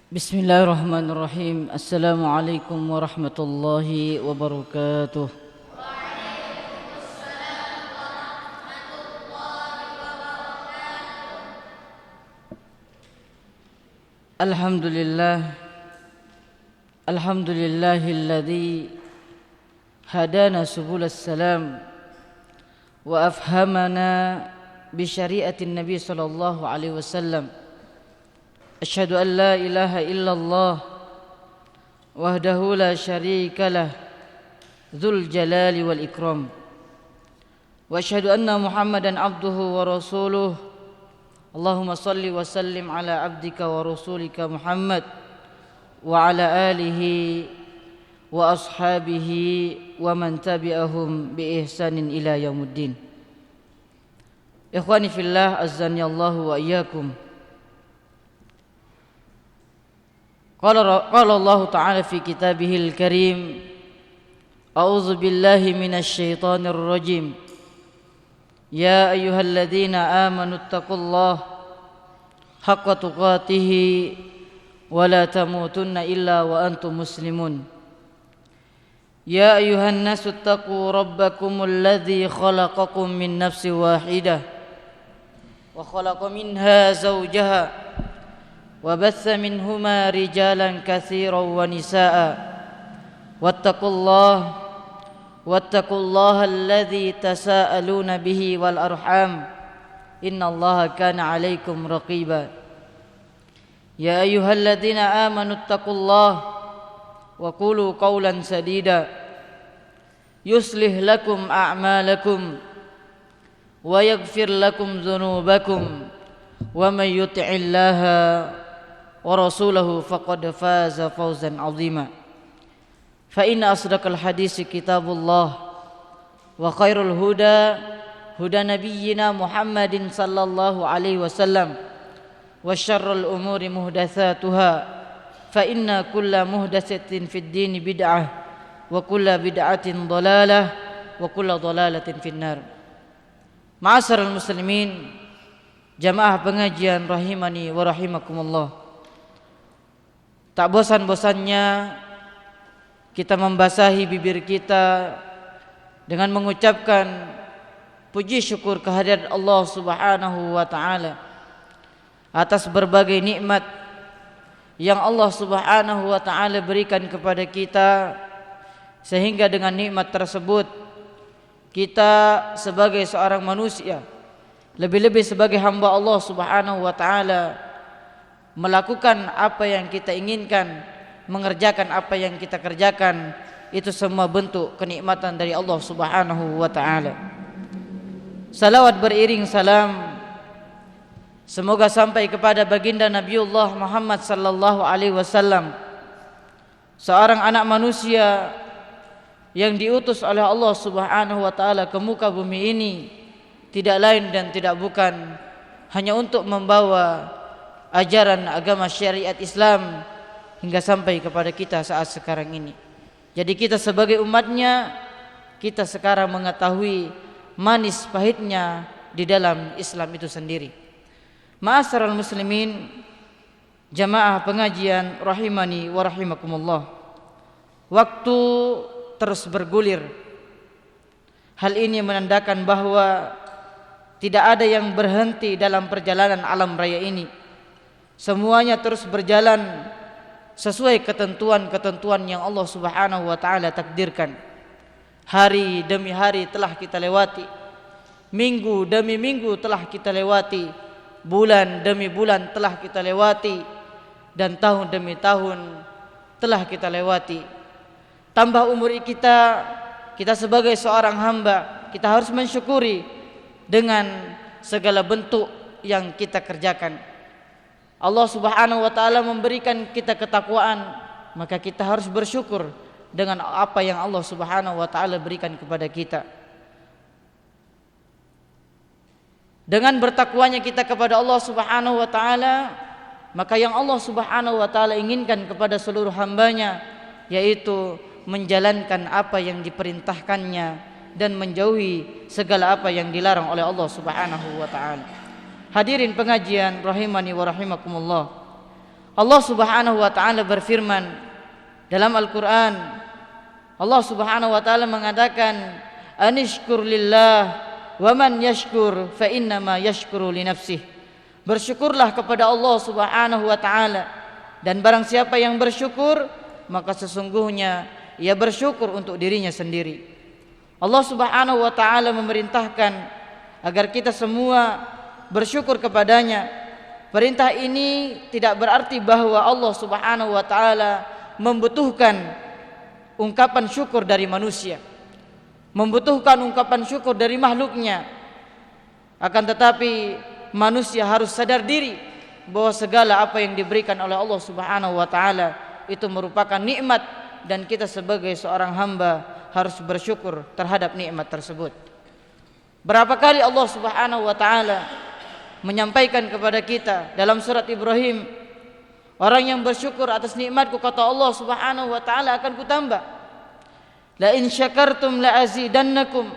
Bismillahirrahmanirrahim. Assalamualaikum warahmatullahi wabarakatuh. Alhamdulillah. Alhamdulillahilladzi hadana subulas salam wa afhamana bi syariatin Nabi sallallahu alaihi wasallam. Asyhadu an la ilaha illallah wahdahu la syarika lah dzul jalali wal ikram wa asyhadu anna Muhammadan abduhu wa rasuluh. Allahumma salli wa sallim ala abdika wa rasulika Muhammad wa ala alihi wa ashabihi wa man tabi'ahum bi ihsanin ila yaumiddin. Ikhwani fillah, azzani Allahu wa iyyakum. Qala Allah Ta'ala fi kitabihil karim, a'udzu billahi minasy syaithanir rajim. Ya ayyuhalladzina amanu taqullaha haqqa tuqatih wa la tamutunna illa wa antum muslimun. Ya ayyuhan nasu taqu rabbakumul ladzi khalaqakum min nafsin wahidah wa khalaqa minha zawjaha وبث منهما رجالا كثيرا ونساء واتقوا الله الذي تساءلون به والأرحام إن الله كان عليكم رقيبا يا أيها الذين آمنوا اتقوا الله وقولوا قولا سديدا يصلح لكم أعمالكم ويغفر لكم ذنوبكم ومن يطع الله ورسوله فقد فاز فوزا عظيما فإن أصدق الحديث كتاب الله وخير الهدى هدى نبينا محمد صلى الله عليه وسلم وشر الأمور محدثاتها فإن كل محدثة في الدين بدعة وكل بدعة ضلالة وكل ضلالة في النار. معاشر المسلمين, jamaah pengajian rahimani wa rahimakumullah. Tak bosan-bosannya kita membasahi bibir kita dengan mengucapkan puji syukur kehadirat Allah Subhanahu wa taala atas berbagai nikmat yang Allah Subhanahu wa taala berikan kepada kita, sehingga dengan nikmat tersebut kita sebagai seorang manusia, lebih-lebih sebagai hamba Allah Subhanahu wa taala, melakukan apa yang kita inginkan, mengerjakan apa yang kita kerjakan, itu semua bentuk kenikmatan dari Allah Subhanahu wa taala. Salawat beriring salam semoga sampai kepada baginda Nabiullah Muhammad sallallahu alaihi wasallam, seorang anak manusia yang diutus oleh Allah Subhanahu wa taala ke muka bumi ini, tidak lain dan tidak bukan hanya untuk membawa ajaran agama syariat Islam hingga sampai kepada kita saat sekarang ini. Jadi kita sebagai umatnya, kita sekarang mengetahui manis pahitnya di dalam Islam itu sendiri. Ma'asyiral muslimin, jamaah pengajian rahimani wa rahimakumullah. Waktu terus bergulir. Hal ini menandakan bahwa tidak ada yang berhenti dalam perjalanan alam raya ini. Semuanya terus berjalan sesuai ketentuan-ketentuan yang Allah Subhanahu wa taala takdirkan. Hari demi hari telah kita lewati, minggu demi minggu telah kita lewati, bulan demi bulan telah kita lewati, dan tahun demi tahun telah kita lewati. Tambah umur kita sebagai seorang hamba, kita harus mensyukuri dengan segala bentuk yang kita kerjakan. Allah Subhanahu wa taala memberikan kita ketakwaan, maka kita harus bersyukur dengan apa yang Allah Subhanahu wa taala berikan kepada kita. Dengan bertakwanya kita kepada Allah Subhanahu wa taala, maka yang Allah Subhanahu wa taala inginkan kepada seluruh hambanya, yaitu menjalankan apa yang diperintahkannya dan menjauhi segala apa yang dilarang oleh Allah Subhanahu wa taala. Hadirin pengajian rahimani wa rahimakumullah. Allah Subhanahu wa taala berfirman dalam Al-Qur'an. Allah Subhanahu wa taala mengatakan, "Anishkur lillah wa man yashkur fa innama yashkuru li nafsih." Bersyukurlah kepada Allah Subhanahu wa taala, dan barang siapa yang bersyukur maka sesungguhnya ia bersyukur untuk dirinya sendiri. Allah Subhanahu wa taala memerintahkan agar kita semua bersyukur kepadanya. Perintah ini tidak berarti bahwa Allah Subhanahu wa taala membutuhkan ungkapan syukur dari manusia, membutuhkan ungkapan syukur dari makhluknya. Akan tetapi manusia harus sadar diri bahwa segala apa yang diberikan oleh Allah Subhanahu wa taala itu merupakan nikmat, dan kita sebagai seorang hamba harus bersyukur terhadap nikmat tersebut. Berapa kali Allah Subhanahu wa taala menyampaikan kepada kita dalam surat Ibrahim, orang yang bersyukur atas nikmatku, kata Allah Subhanahu wa taala, akan kutambah. La in syakartum la azidannakum.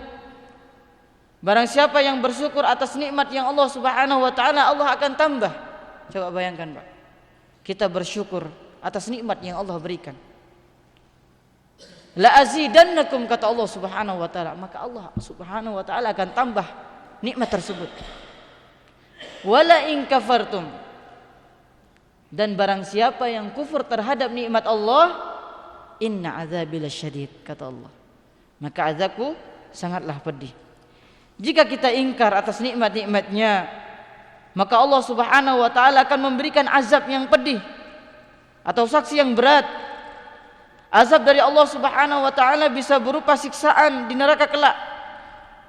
Barang siapa yang bersyukur atas nikmat yang Allah Subhanahu wa taala, Allah akan tambah. Coba bayangkan, Pak. Kita bersyukur atas nikmat yang Allah berikan. La azidannakum, kata Allah Subhanahu wa taala, maka Allah Subhanahu wa taala akan tambah nikmat tersebut. Wala in kafartum, dan barang siapa yang kufur terhadap nikmat Allah, inna azabi lasyadid, kata Allah, maka azabku sangatlah pedih. Jika kita ingkar atas nikmat-nikmatnya, maka Allah Subhanahu wa taala akan memberikan azab yang pedih atau sanksi yang berat. Azab dari Allah Subhanahu wa taala bisa berupa siksaan di neraka kelak,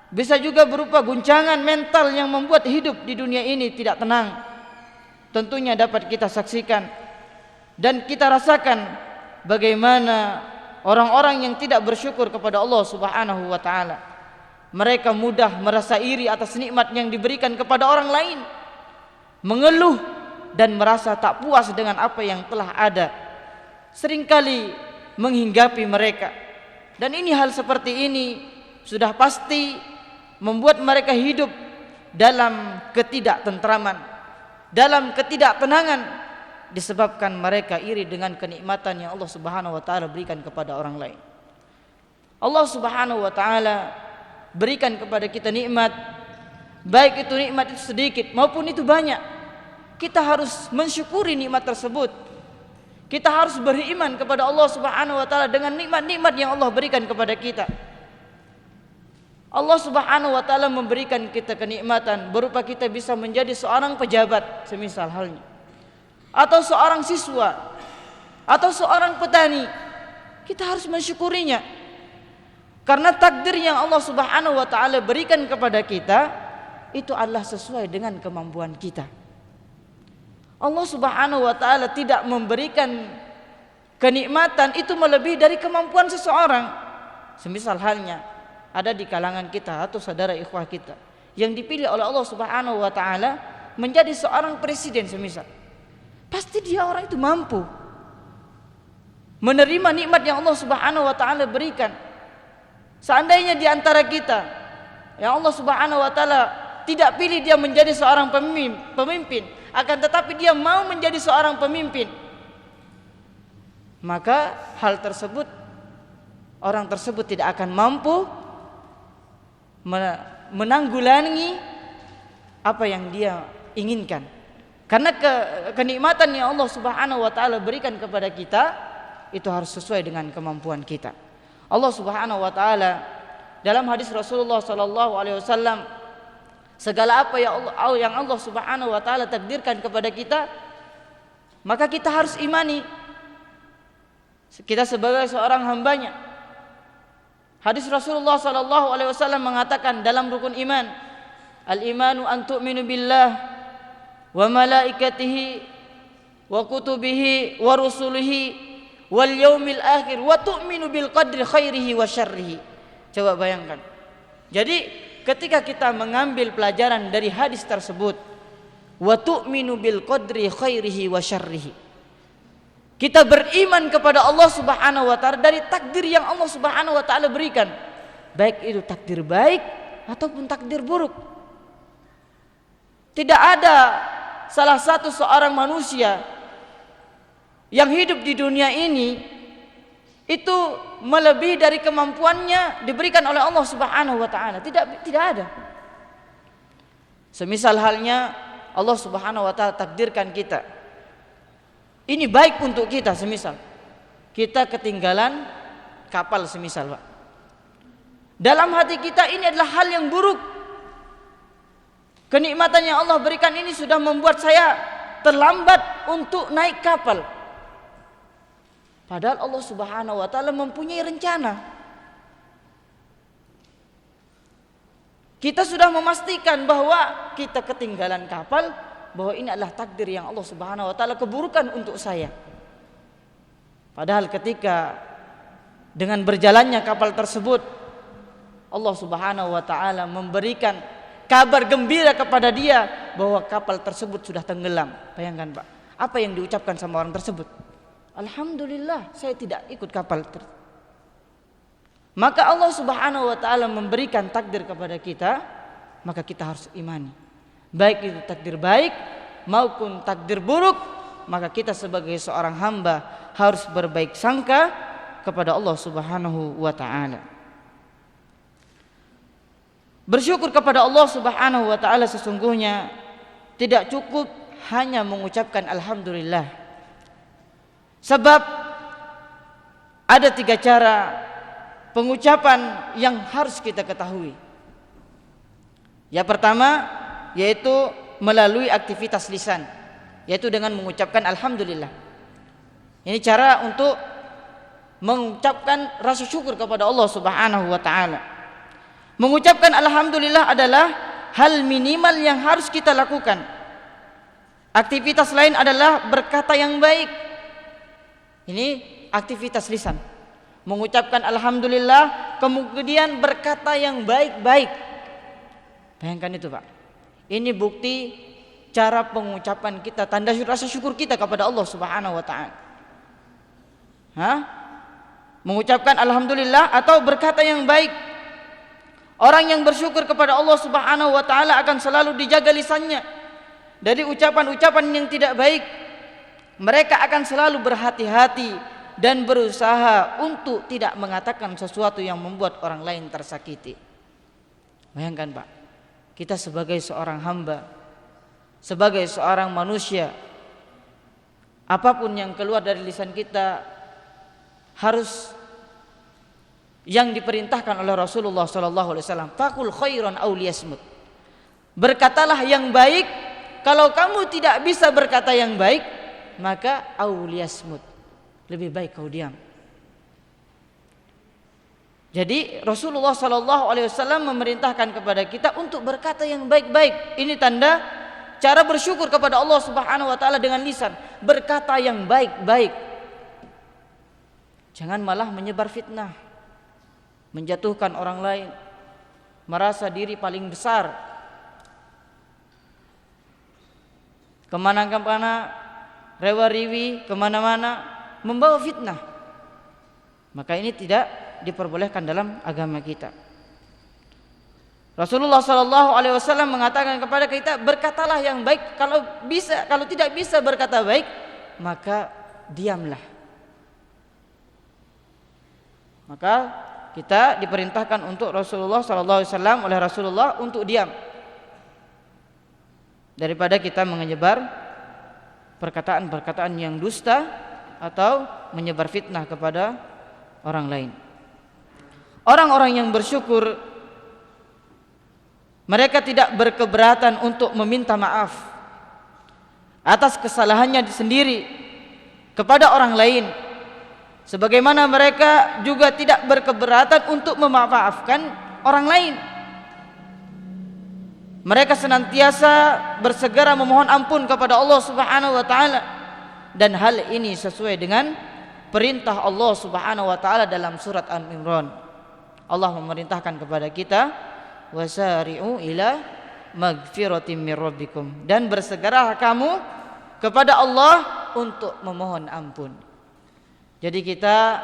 bisa juga berupa guncangan mental yang membuat hidup di dunia ini tidak tenang. Tentunya dapat kita saksikan dan kita rasakan bagaimana orang-orang yang tidak bersyukur kepada Allah Subhanahu wa taala. Mereka mudah merasa iri atas nikmat yang diberikan kepada orang lain, mengeluh dan merasa tak puas dengan apa yang telah ada. Seringkali menghinggapi mereka, dan ini hal seperti ini sudah pasti membuat mereka hidup dalam ketidaktentraman, dalam ketidaktenangan, disebabkan mereka iri dengan kenikmatan yang Allah Subhanahu wa taala berikan kepada orang lain. Allah Subhanahu wa taala berikan kepada kita nikmat, baik itu nikmat itu sedikit maupun itu banyak. Kita harus mensyukuri nikmat tersebut. Kita harus beriman kepada Allah Subhanahu wa taala dengan nikmat-nikmat yang Allah berikan kepada kita. Allah Subhanahu wa taala memberikan kita kenikmatan berupa kita bisa menjadi seorang pejabat semisal halnya, atau seorang siswa, atau seorang petani. Kita harus mensyukurinya, karena takdir yang Allah Subhanahu wa taala berikan kepada kita itu adalah sesuai dengan kemampuan kita. Allah Subhanahu wa taala tidak memberikan kenikmatan itu melebihi dari kemampuan seseorang. Semisal halnya ada di kalangan kita atau saudara ikhwah kita yang dipilih oleh Allah Subhanahu wa taala menjadi seorang presiden semisal, pasti dia orang itu mampu menerima nikmat yang Allah Subhanahu wa taala berikan. Seandainya di antara kita yang Allah Subhanahu wa taala tidak pilih dia menjadi seorang pemimpin, akan tetapi dia mau menjadi seorang pemimpin, maka hal tersebut, orang tersebut tidak akan mampu menanggulangi apa yang dia inginkan, karena kenikmatan yang Allah Subhanahu wa taala berikan kepada kita itu harus sesuai dengan kemampuan kita. Allah Subhanahu wa taala dalam hadis Rasulullah sallallahu alaihi wasallam, segala apa yang Allah Subhanahu wa taala takdirkan kepada kita, maka kita harus imani. Kita sebagai seorang hambanya. Hadis Rasulullah sallallahu alaihi wasallam mengatakan dalam rukun iman, al-imanu an tu'minu billah wa malaikatihi wa kutubihi wa rusulihi wal yaumil akhir wa tu'minu bil qadri khairihi wa syarrihi. Coba bayangkan. Jadi ketika kita mengambil pelajaran dari hadis tersebut, wa tu'minu bil qadri khairihi wa syarrihi, kita beriman kepada Allah Subhanahu wa taala dari takdir yang Allah Subhanahu wa taala berikan, baik itu takdir baik ataupun takdir buruk. Tidak ada salah satu seorang manusia yang hidup di dunia ini itu melebihi dari kemampuannya diberikan oleh Allah Subhanahu wa taala. Tidak ada. Semisal halnya Allah Subhanahu wa taala takdirkan kita, ini baik untuk kita, semisal kita ketinggalan kapal semisal, Pak. Dalam hati kita ini adalah hal yang buruk. Kenikmatan yang Allah berikan ini sudah membuat saya terlambat untuk naik kapal. Padahal Allah Subhanahu wa taala mempunyai rencana. Kita sudah memastikan bahwa kita ketinggalan kapal, bahwa ini adalah takdir yang Allah Subhanahu wa taala keburukan untuk saya. Padahal ketika dengan berjalannya kapal tersebut, Allah Subhanahu wa taala memberikan kabar gembira kepada dia bahwa kapal tersebut sudah tenggelam. Bayangkan, Pak, apa yang diucapkan sama orang tersebut? Alhamdulillah, saya tidak ikut kapal. Maka Allah Subhanahu wa taala memberikan takdir kepada kita, maka kita harus imani. Baik itu takdir baik maupun takdir buruk, maka kita sebagai seorang hamba harus berbaik sangka kepada Allah Subhanahu wa taala. Bersyukur kepada Allah Subhanahu wa taala sesungguhnya tidak cukup hanya mengucapkan alhamdulillah. Sebab ada 3 cara pengucapan yang harus kita ketahui. Yang pertama yaitu melalui aktivitas lisan, yaitu dengan mengucapkan alhamdulillah. Ini cara untuk mengucapkan rasa syukur kepada Allah Subhanahu wa taala. Mengucapkan alhamdulillah adalah hal minimal yang harus kita lakukan. Aktivitas lain adalah berkata yang baik. Ini aktivitas lisan. Mengucapkan alhamdulillah, kemudian berkata yang baik-baik. Bayangkan itu, Pak. Ini bukti cara pengucapan kita, tanda rasa syukur kita kepada Allah Subhanahu wa taala. Mengucapkan alhamdulillah atau berkata yang baik. Orang yang bersyukur kepada Allah Subhanahu wa taala akan selalu dijaga lisannya dari ucapan-ucapan yang tidak baik. Mereka akan selalu berhati-hati dan berusaha untuk tidak mengatakan sesuatu yang membuat orang lain tersakiti. Bayangkan, Pak, kita sebagai seorang hamba, sebagai seorang manusia, apapun yang keluar dari lisan kita harus yang diperintahkan oleh Rasulullah SAW. Fakul khairan aw liyasmut. Berkatalah yang baik. Kalau kamu tidak bisa berkata yang baik, maka aw liyasmut, lebih baik kau diam. Jadi Rasulullah SAW memerintahkan kepada kita untuk berkata yang baik-baik. Ini tanda cara bersyukur kepada Allah Subhanahu wa taala dengan lisan, berkata yang baik-baik. Jangan malah menyebar fitnah, menjatuhkan orang lain, merasa diri paling besar, kemana-mana rewa-riwi, kemana-mana membawa fitnah. Maka ini tidak diperbolehkan dalam agama kita. Rasulullah SAW mengatakan kepada kita, berkatalah yang baik. Kalau tidak bisa berkata baik, maka diamlah. Maka kita diperintahkan untuk Rasulullah SAW oleh Rasulullah untuk diam, daripada kita menyebar perkataan-perkataan yang dusta atau menyebar fitnah kepada orang lain. Orang-orang yang bersyukur, mereka tidak berkeberatan untuk meminta maaf atas kesalahannya sendiri kepada orang lain, sebagaimana mereka juga tidak berkeberatan untuk memaafkan orang lain. Mereka senantiasa bersegera memohon ampun kepada Allah Subhanahu wa taala, dan hal ini sesuai dengan perintah Allah Subhanahu wa taala dalam surat Al-Imran. Allah memerintahkan kepada kita, wasari'u ila magfiratin mir rabbikum, dan bersegera kamu kepada Allah untuk memohon ampun. Jadi kita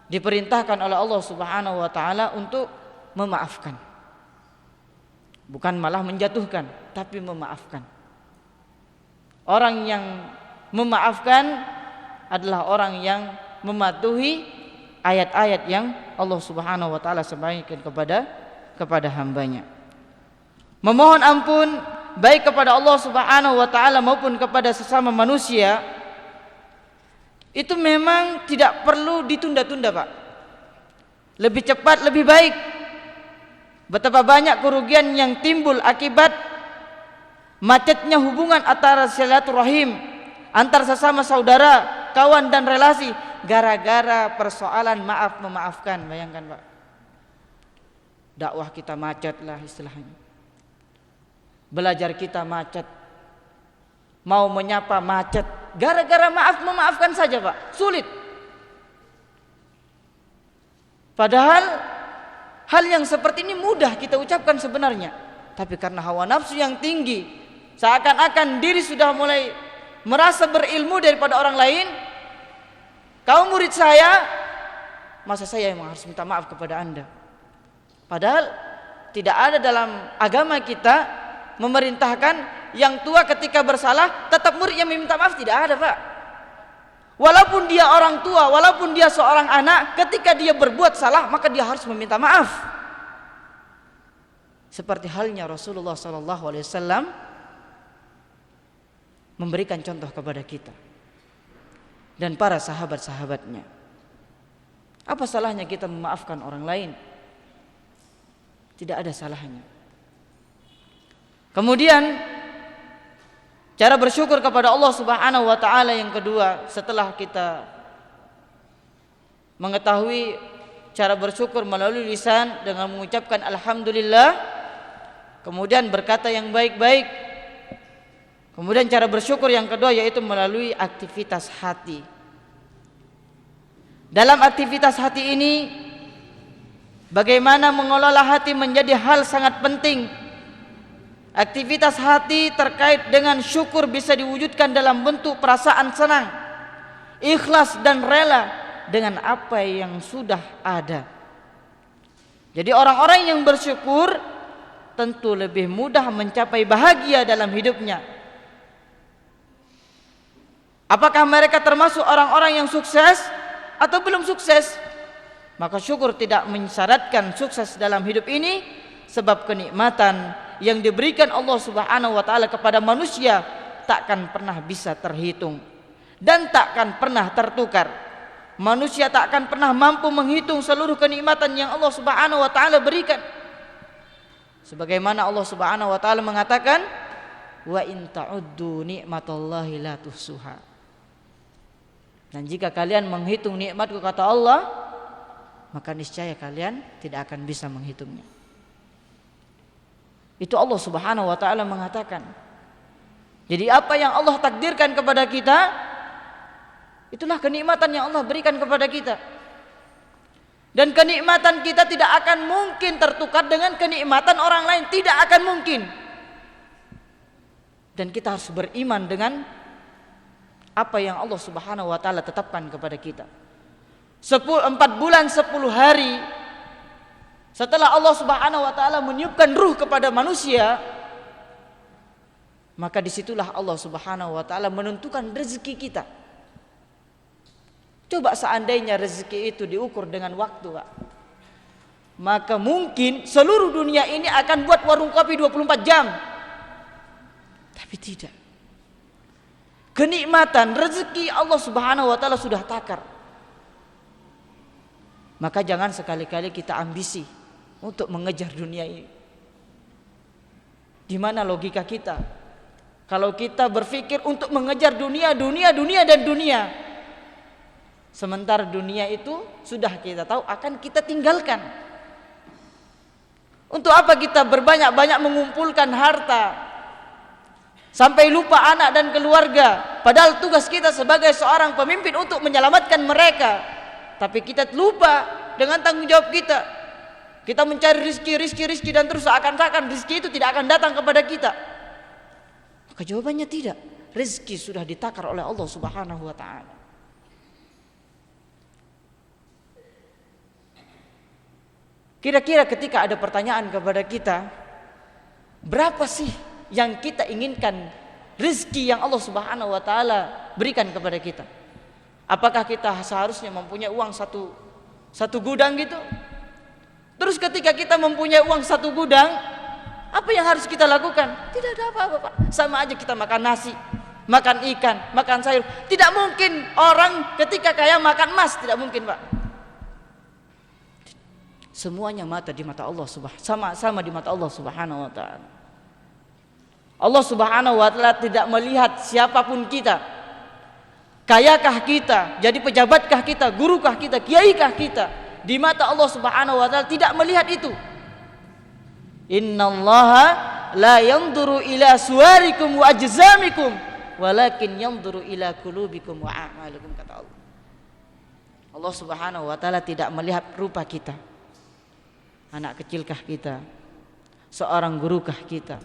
diperintahkan oleh Allah Subhanahu wa taala untuk memaafkan. Bukan malah menjatuhkan, tapi memaafkan. Orang yang memaafkan adalah orang yang mematuhi ayat-ayat yang Allah Subhanahu wa taala sampaikan kepada hambanya. Memohon ampun baik kepada Allah Subhanahu wa taala maupun kepada sesama manusia itu memang tidak perlu ditunda-tunda, Pak. Lebih cepat lebih baik. Betapa banyak kerugian yang timbul akibat macetnya hubungan antara silaturahim, antar sesama saudara, kawan dan relasi gara-gara persoalan maaf memaafkan. Bayangkan, Pak. Dakwah kita macet lah istilahnya. Belajar kita macet. Mau menyapa macet. Gara-gara maaf memaafkan saja, Pak. Sulit. Padahal hal yang seperti ini mudah kita ucapkan sebenarnya. Tapi karena hawa nafsu yang tinggi, seakan-akan diri sudah mulai merasa berilmu daripada orang lain. Kau murid saya, masa saya yang harus minta maaf kepada Anda? Padahal tidak ada dalam agama kita memerintahkan yang tua ketika bersalah tetap murid yang meminta maaf. Tidak ada, Pak. Walaupun dia orang tua, walaupun dia seorang anak, ketika dia berbuat salah maka dia harus meminta maaf. Seperti halnya Rasulullah SAW memberikan contoh kepada kita dan para sahabat-sahabatnya. Apa salahnya kita memaafkan orang lain? Tidak ada salahnya. Kemudian cara bersyukur kepada Allah Subhanahu wa taala yang kedua, setelah kita mengetahui cara bersyukur melalui lisan dengan mengucapkan alhamdulillah, kemudian berkata yang baik-baik. Kemudian cara bersyukur yang kedua yaitu melalui aktivitas hati. Dalam aktivitas hati ini, bagaimana mengelola hati menjadi hal sangat penting. Aktivitas hati terkait dengan syukur bisa diwujudkan dalam bentuk perasaan senang, ikhlas dan rela dengan apa yang sudah ada. Jadi orang-orang yang bersyukur tentu lebih mudah mencapai bahagia dalam hidupnya. Apakah mereka termasuk orang-orang yang sukses atau belum sukses? Maka syukur tidak mensyaratkan sukses dalam hidup ini, sebab kenikmatan yang diberikan Allah Subhanahu wa taala kepada manusia takkan pernah bisa terhitung dan takkan pernah tertukar. Manusia takkan pernah mampu menghitung seluruh kenikmatan yang Allah Subhanahu wa taala berikan. Sebagaimana Allah Subhanahu wa taala mengatakan, wa in ta'uddu ni'matallahi la tuhsuha. Dan jika kalian menghitung nikmatku, kata Allah, maka niscaya kalian tidak akan bisa menghitungnya. Itu Allah Subhanahu wa taala mengatakan. Jadi apa yang Allah takdirkan kepada kita, itulah kenikmatan yang Allah berikan kepada kita. Dan kenikmatan kita tidak akan mungkin tertukar dengan kenikmatan orang lain, tidak akan mungkin. Dan kita harus beriman dengan apa yang Allah Subhanahu wa taala tetapkan kepada kita. 4 bulan 10 hari setelah Allah Subhanahu wa taala meniupkan ruh kepada manusia, maka disitulah Allah Subhanahu wa taala menentukan rezeki kita. Coba seandainya rezeki itu diukur dengan waktu, Pak, maka mungkin seluruh dunia ini akan buat warung kopi 24 jam. Tapi tidak. Kenikmatan rezeki Allah Subhanahu wa taala sudah takar. Maka jangan sekali-kali kita ambisi untuk mengejar dunia ini. Di mana logika kita? Kalau kita berpikir untuk mengejar dunia, dan dunia, sementara dunia itu sudah kita tahu akan kita tinggalkan. Untuk apa kita berbanyak-banyak mengumpulkan harta sampai lupa anak dan keluarga? Padahal tugas kita sebagai seorang pemimpin untuk menyelamatkan mereka. Tapi kita lupa dengan tanggung jawab kita. Kita mencari rizki dan terus seakan-akan rizki itu tidak akan datang kepada kita. Maka jawabannya tidak. Rizki sudah ditakar oleh Allah Subhanahu wa taala. Kira-kira ketika ada pertanyaan kepada kita, berapa sih yang kita inginkan rizki yang Allah Subhanahu wa taala berikan kepada kita? Apakah kita seharusnya mempunyai uang satu gudang gitu? Terus ketika kita mempunyai uang satu gudang, apa yang harus kita lakukan? Tidak ada apa-apa, Pak. Sama aja kita makan nasi, makan ikan, makan sayur. Tidak mungkin orang ketika kaya makan emas, tidak mungkin, Pak. Semuanya mata di mata Allah sama di mata Allah Subhanahu wa taala. Allah Subhanahu wa taala tidak melihat siapapun kita. Kayakah kita, jadi pejabatkah kita, gurukah kita, kiaikah kita? Di mata Allah Subhanahu wa taala tidak melihat itu. Innallaha la yanzuru ila suwarikum wa ajzamikum walakin yanzuru ila qulubikum wa a'malikum, kata Allah. Allah Subhanahu wa taala tidak melihat rupa kita. Anak kecilkah kita? Seorang gurukah kita?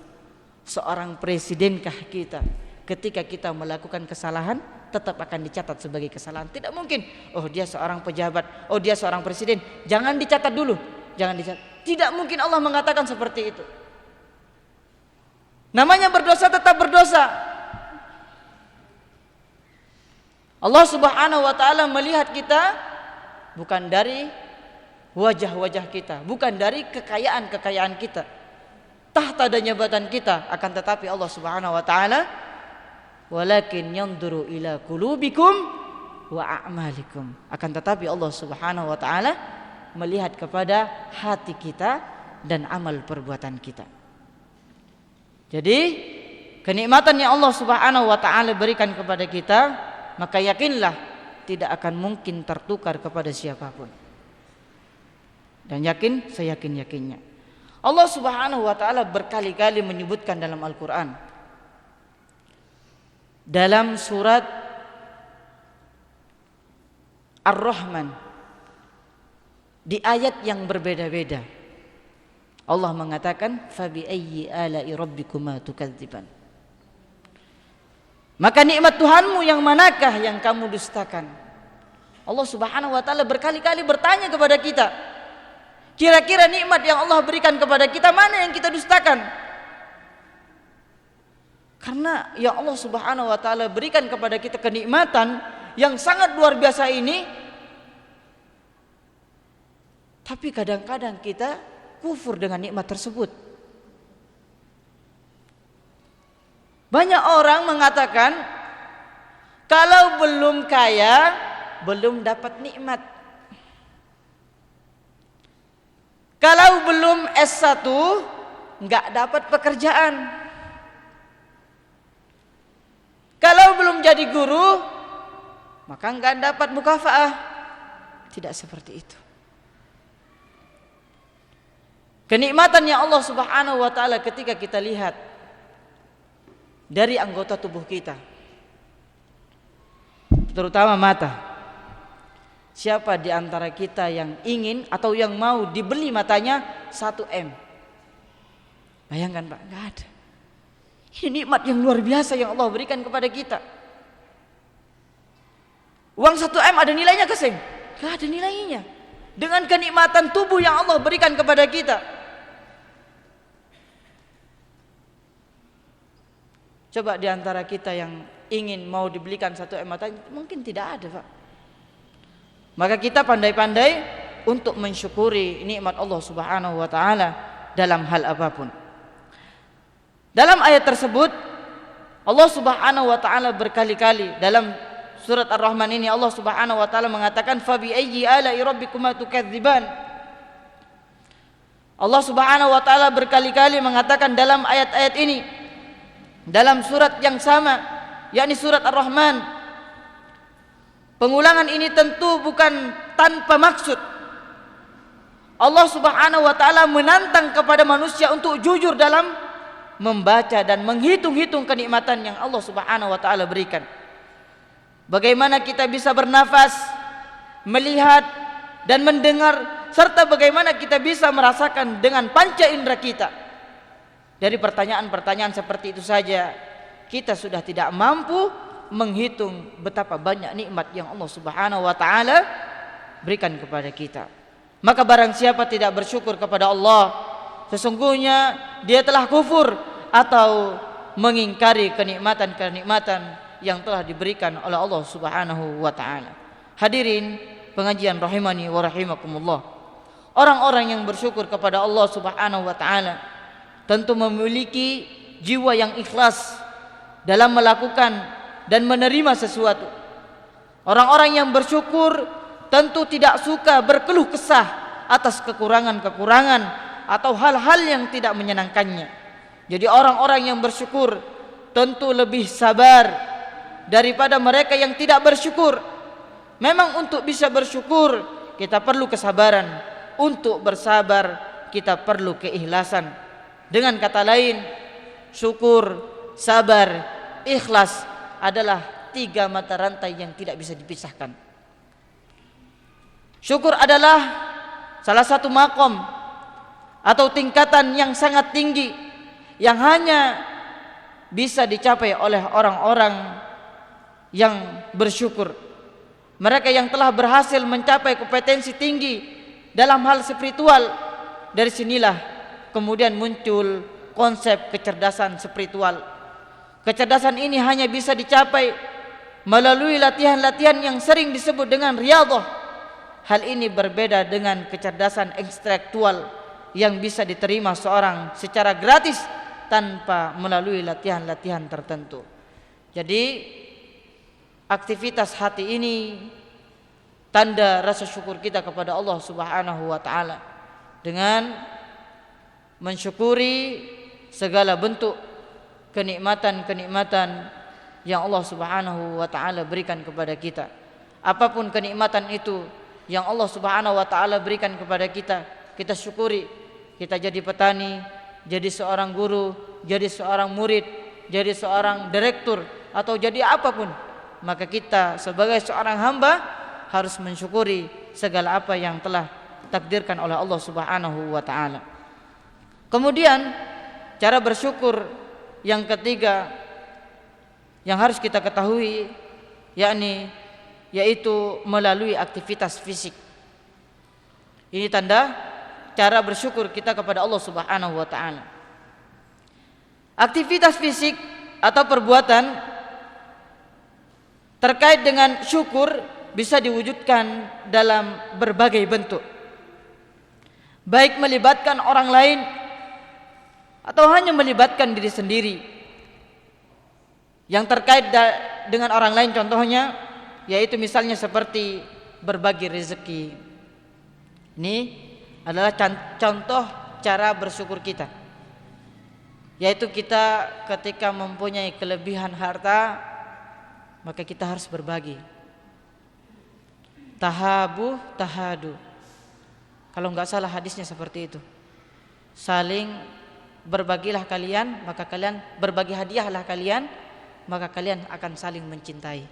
Seorang presidenkah kita? Ketika kita melakukan kesalahan, tetap akan dicatat sebagai kesalahan. Tidak mungkin, oh dia seorang pejabat, oh dia seorang presiden, jangan dicatat dulu, jangan dicatat. Tidak mungkin Allah mengatakan seperti itu. Namanya berdosa tetap berdosa. Allah Subhanahu wa taala melihat kita bukan dari wajah-wajah kita, bukan dari kekayaan kita, tahta dan jabatan kita, akan tetapi Allah Subhanahu wa taala walakin yanzuru ila qulubikum wa a'malikum, akan tetapi Allah Subhanahu wa taala melihat kepada hati kita dan amal perbuatan kita. Jadi kenikmatan yang Allah Subhanahu wa taala berikan kepada kita, maka yakinlah tidak akan mungkin tertukar kepada siapapun. Dan yakin, seyakin-yakinnya. Allah Subhanahu wa taala berkali-kali menyebutkan dalam Al-Qur'an, dalam surat Ar-Rahman, di ayat yang berbeda-beda, Allah mengatakan fabi ayyi ala'i rabbikuma tukadziban. Maka nikmat Tuhanmu yang manakah yang kamu dustakan? Allah Subhanahu wa taala berkali-kali bertanya kepada kita, kira-kira nikmat yang Allah berikan kepada kita mana yang kita dustakan? Karena yang Allah Subhanahu wa taala berikan kepada kita kenikmatan yang sangat luar biasa ini, tapi kadang-kadang kita kufur dengan nikmat tersebut. Banyak orang mengatakan kalau belum kaya belum dapat nikmat. Kalau belum S1 enggak dapat pekerjaan. Kalau belum jadi guru maka enggak dapat mukafaah. Tidak seperti itu. Kenikmatan yang Allah Subhanahu wa taala ketika kita lihat dari anggota tubuh kita, terutama mata. Siapa di antara kita yang ingin atau yang mau dibeli matanya 1 M? Bayangkan, Pak, enggak ada. Ini nikmat yang luar biasa yang Allah berikan kepada kita. Uang 1 M ada nilainya ke Sing? Enggak ada nilainya. Dengan kenikmatan tubuh yang Allah berikan kepada kita. Coba di antara kita yang ingin mau dibelikan 1 M matanya, mungkin tidak ada, Pak. Maka kita pandai-pandai untuk mensyukuri nikmat Allah Subhanahu wa taala dalam hal apapun. Dalam ayat tersebut Allah Subhanahu wa taala berkali-kali dalam surat Ar-Rahman ini Allah Subhanahu wa taala mengatakan fa bi ayyi ala'i rabbikuma tukadziban. Allah Subhanahu wa taala berkali-kali mengatakan dalam ayat-ayat ini dalam surat yang sama, yakni surat Ar-Rahman. Pengulangan ini tentu bukan tanpa maksud. Allah Subhanahu wa taala menantang kepada manusia untuk jujur dalam membaca dan menghitung-hitung kenikmatan yang Allah Subhanahu wa taala berikan. Bagaimana kita bisa bernafas, melihat dan mendengar, serta bagaimana kita bisa merasakan dengan panca indera kita. Dari pertanyaan-pertanyaan seperti itu saja kita sudah tidak mampu menghitung betapa banyak nikmat yang Allah Subhanahu wa taala berikan kepada kita. Maka barang siapa tidak bersyukur kepada Allah, sesungguhnya dia telah kufur atau mengingkari kenikmatan-kenikmatan yang telah diberikan oleh Allah Subhanahu wa taala. Hadirin pengajian rahimani wa rahimakumullah. Orang-orang yang bersyukur kepada Allah Subhanahu wa taala tentu memiliki jiwa yang ikhlas dalam melakukan dan menerima sesuatu. Orang-orang yang bersyukur tentu tidak suka berkeluh kesah atas kekurangan-kekurangan atau hal-hal yang tidak menyenangkannya. Jadi orang-orang yang bersyukur tentu lebih sabar daripada mereka yang tidak bersyukur. Memang untuk bisa bersyukur kita perlu kesabaran. Untuk bersabar kita perlu keikhlasan. Dengan kata lain, syukur, sabar, ikhlas adalah 3 mata rantai yang tidak bisa dipisahkan. Syukur adalah salah satu makom atau tingkatan yang sangat tinggi yang hanya bisa dicapai oleh orang-orang yang bersyukur. Mereka yang telah berhasil mencapai kompetensi tinggi dalam hal spiritual. Dari sinilah kemudian muncul konsep kecerdasan spiritual. Kecerdasan ini hanya bisa dicapai melalui latihan-latihan yang sering disebut dengan riyadhah. Hal ini berbeda dengan kecerdasan intelektual yang bisa diterima seorang secara gratis tanpa melalui latihan-latihan tertentu. Jadi aktivitas hati ini tanda rasa syukur kita kepada Allah Subhanahu wa taala dengan mensyukuri segala bentuk kenikmatan-kenikmatan yang Allah Subhanahu wa taala berikan kepada kita. Apapun kenikmatan itu yang Allah Subhanahu wa taala berikan kepada kita, kita syukuri. Kita jadi petani, jadi seorang guru, jadi seorang murid, jadi seorang direktur atau jadi apapun, maka kita sebagai seorang hamba harus mensyukuri segala apa yang telah ditakdirkan oleh Allah Subhanahu wa taala. Kemudian cara bersyukur yang ketiga yang harus kita ketahui yaitu melalui aktivitas fisik. Ini tanda cara bersyukur kita kepada Allah Subhanahu wa taala. Aktivitas fisik atau perbuatan terkait dengan syukur bisa diwujudkan dalam berbagai bentuk. Baik melibatkan orang lain atau hanya melibatkan diri sendiri. Yang terkait dengan orang lain contohnya yaitu misalnya seperti berbagi rezeki. Ini adalah contoh cara bersyukur kita. Yaitu kita ketika mempunyai kelebihan harta, maka kita harus berbagi. Tahabu tahadu. Kalau enggak salah hadisnya seperti itu. Saling berbagilah kalian, maka kalian berbagi hadiahlah kalian, maka kalian akan saling mencintai.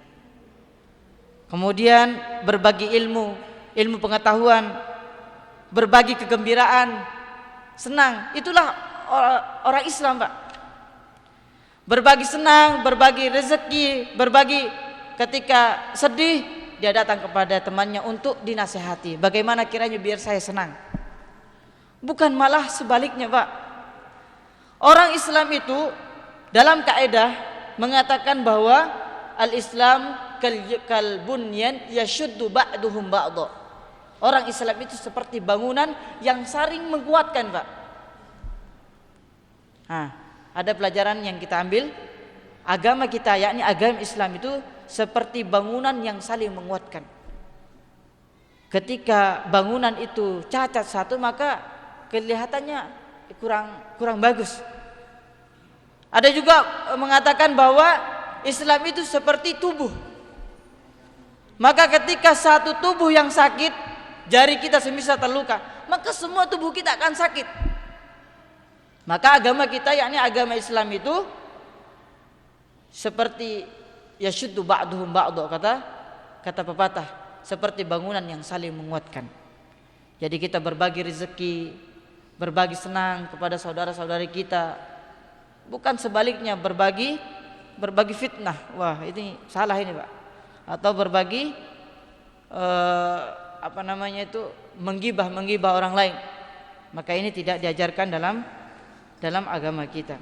Kemudian berbagi ilmu pengetahuan, berbagi kegembiraan, senang. Itulah orang Islam, Pak. Berbagi senang, berbagi rezeki, berbagi ketika sedih, dia datang kepada temannya untuk dinasihati. Bagaimana kiranya biar saya senang? Bukan malah sebaliknya, Pak. Orang Islam itu dalam kaidah mengatakan bahwa al-Islam kal bunyan yashuddu ba'duhum ba'dha. Orang Islam itu seperti bangunan yang saling menguatkan, Pak. Ada pelajaran yang kita ambil, agama kita yakni agama Islam itu seperti bangunan yang saling menguatkan. Ketika bangunan itu cacat satu, maka kelihatannya kurang bagus. Ada juga mengatakan bahwa Islam itu seperti tubuh. Maka ketika satu tubuh yang sakit, jari kita semisal terluka, maka semua tubuh kita akan sakit. Maka agama kita yakni agama Islam itu seperti yashuddu ba'duhum ba'dha, kata pepatah, seperti bangunan yang saling menguatkan. Jadi kita berbagi rezeki, berbagi senang kepada saudara-saudari kita, bukan sebaliknya berbagi fitnah. Wah, ini salah ini, Pak. Atau berbagi menggibah orang lain. Maka ini tidak diajarkan dalam agama kita.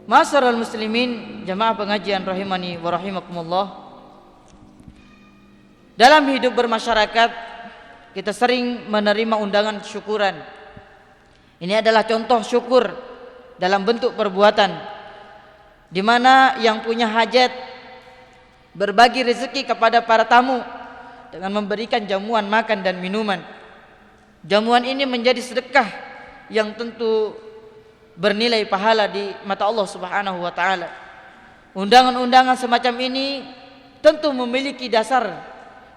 Ma'asyiral muslimin, jamaah pengajian rahimani wa rahimakumullah. Dalam hidup bermasyarakat kita sering menerima undangan syukuran. Ini adalah contoh syukur dalam bentuk perbuatan, di mana yang punya hajat berbagi rezeki kepada para tamu dengan memberikan jamuan makan dan minuman. Jamuan ini menjadi sedekah yang tentu bernilai pahala di mata Allah Subhanahu wa taala. Undangan-undangan semacam ini tentu memiliki dasar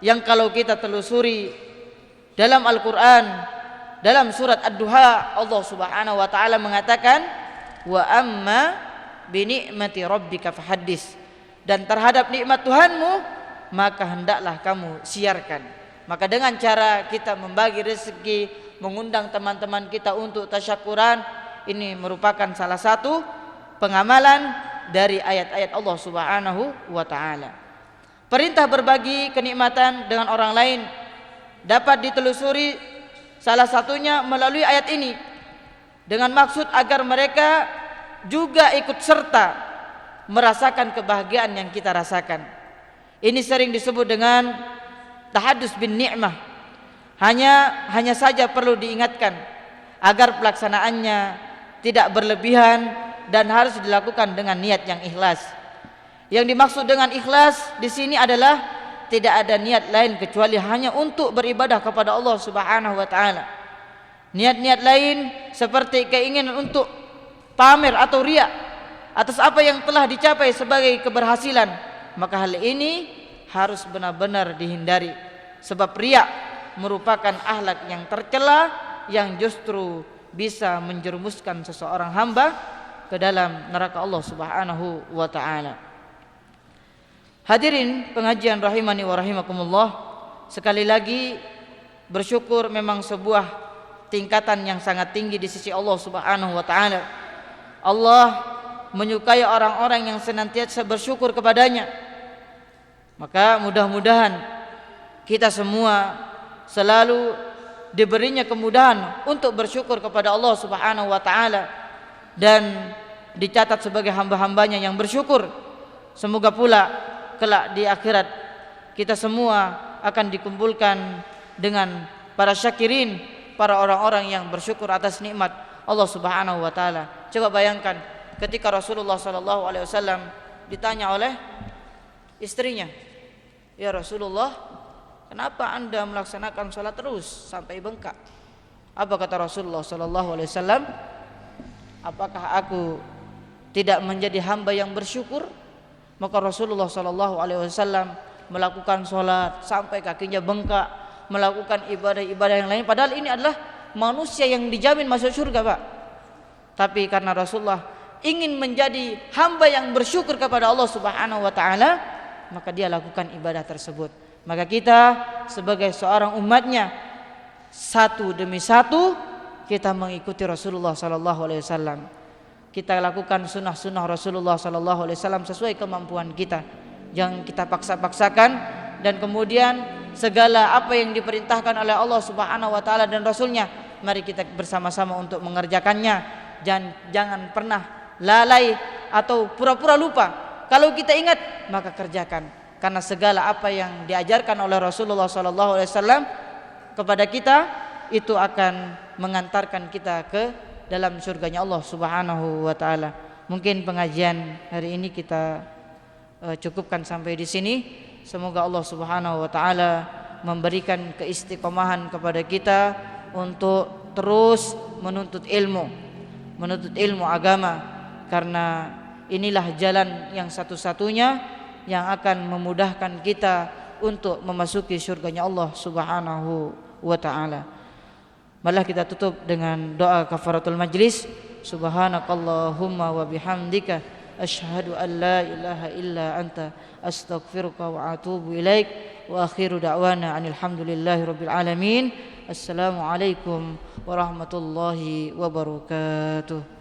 yang kalau kita telusuri dalam Al-Qur'an, dalam surat Ad-Duha, Allah Subhanahu wa taala mengatakan, "Wa amma bi ni'mati rabbika fahaddits." Dan terhadap nikmat Tuhanmu maka hendaklah kamu siarkan. Maka dengan cara kita membagi rezeki, mengundang teman-teman kita untuk tasyakuran, ini merupakan salah satu pengamalan dari ayat-ayat Allah Subhanahu wa taala. Perintah berbagi kenikmatan dengan orang lain dapat ditelusuri salah satunya melalui ayat ini, dengan maksud agar mereka juga ikut serta merasakan kebahagiaan yang kita rasakan. Ini sering disebut dengan tahadus bin ni'mah. Hanya saja perlu diingatkan agar pelaksanaannya tidak berlebihan dan harus dilakukan dengan niat yang ikhlas. Yang dimaksud dengan ikhlas di sini adalah tidak ada niat lain kecuali hanya untuk beribadah kepada Allah Subhanahu wa taala. Niat-niat lain seperti keinginan untuk pamer atau riya atas apa yang telah dicapai sebagai keberhasilan, maka hal ini harus benar-benar dihindari, sebab riya merupakan akhlak yang tercela yang justru bisa menjerumuskan seseorang hamba ke dalam neraka Allah Subhanahu wa taala. Hadirin pengajian rahimani wa rahimakumullah, sekali lagi bersyukur memang sebuah tingkatan yang sangat tinggi di sisi Allah Subhanahu wa taala. Allah menyukai orang-orang yang senantiasa bersyukur kepadanya. Maka mudah-mudahan kita semua selalu diberinya kemudahan untuk bersyukur kepada Allah Subhanahu wa taala dan dicatat sebagai hamba-hambanya yang bersyukur. Semoga pula kelak di akhirat kita semua akan dikumpulkan dengan para syakirin, para orang-orang yang bersyukur atas nikmat Allah Subhanahu wa taala. Coba bayangkan ketika Rasulullah sallallahu alaihi wasallam ditanya oleh istrinya, "Ya Rasulullah, kenapa Anda melaksanakan salat terus sampai bengkak?" Apa kata Rasulullah sallallahu alaihi wasallam? "Apakah aku tidak menjadi hamba yang bersyukur?" Maka Rasulullah sallallahu alaihi wasallam melakukan salat sampai kakinya bengkak, melakukan ibadah-ibadah yang lain, padahal ini adalah manusia yang dijamin masuk surga, Pak. Tapi karena Rasulullah ingin menjadi hamba yang bersyukur kepada Allah Subhanahu wa taala, maka dia lakukan ibadah tersebut. Maka kita sebagai seorang umatnya, satu demi satu kita mengikuti Rasulullah sallallahu alaihi wasallam. Kita lakukan sunnah-sunnah Rasulullah sallallahu alaihi wasallam sesuai kemampuan kita. Jangan kita paksa-paksakan, dan kemudian segala apa yang diperintahkan oleh Allah Subhanahu wa taala dan Rasulnya, mari kita bersama-sama untuk mengerjakannya. Jangan pernah lalai atau pura-pura lupa. Kalau kita ingat, maka kerjakan. Karena segala apa yang diajarkan oleh Rasulullah SAW kepada kita, itu akan mengantarkan kita ke dalam surganya Allah Subhanahu wa taala. Mungkin pengajian hari ini kita cukupkan sampai di sini. Semoga Allah Subhanahu wa taala memberikan keistiqomahan kepada kita untuk terus menuntut ilmu agama, karena inilah jalan yang satu-satunya yang akan memudahkan kita untuk memasuki surganya Allah Subhanahu wa taala. Malah kita tutup dengan doa kafaratul majlis. Subhanakallahumma wa bihamdika asyhadu an la ilaha illa anta astaghfiruka wa atubu ilaik. Wa akhiru da'wana anil hamdulillahi rabbil alamin. Assalamualaikum warahmatullahi wabarakatuh.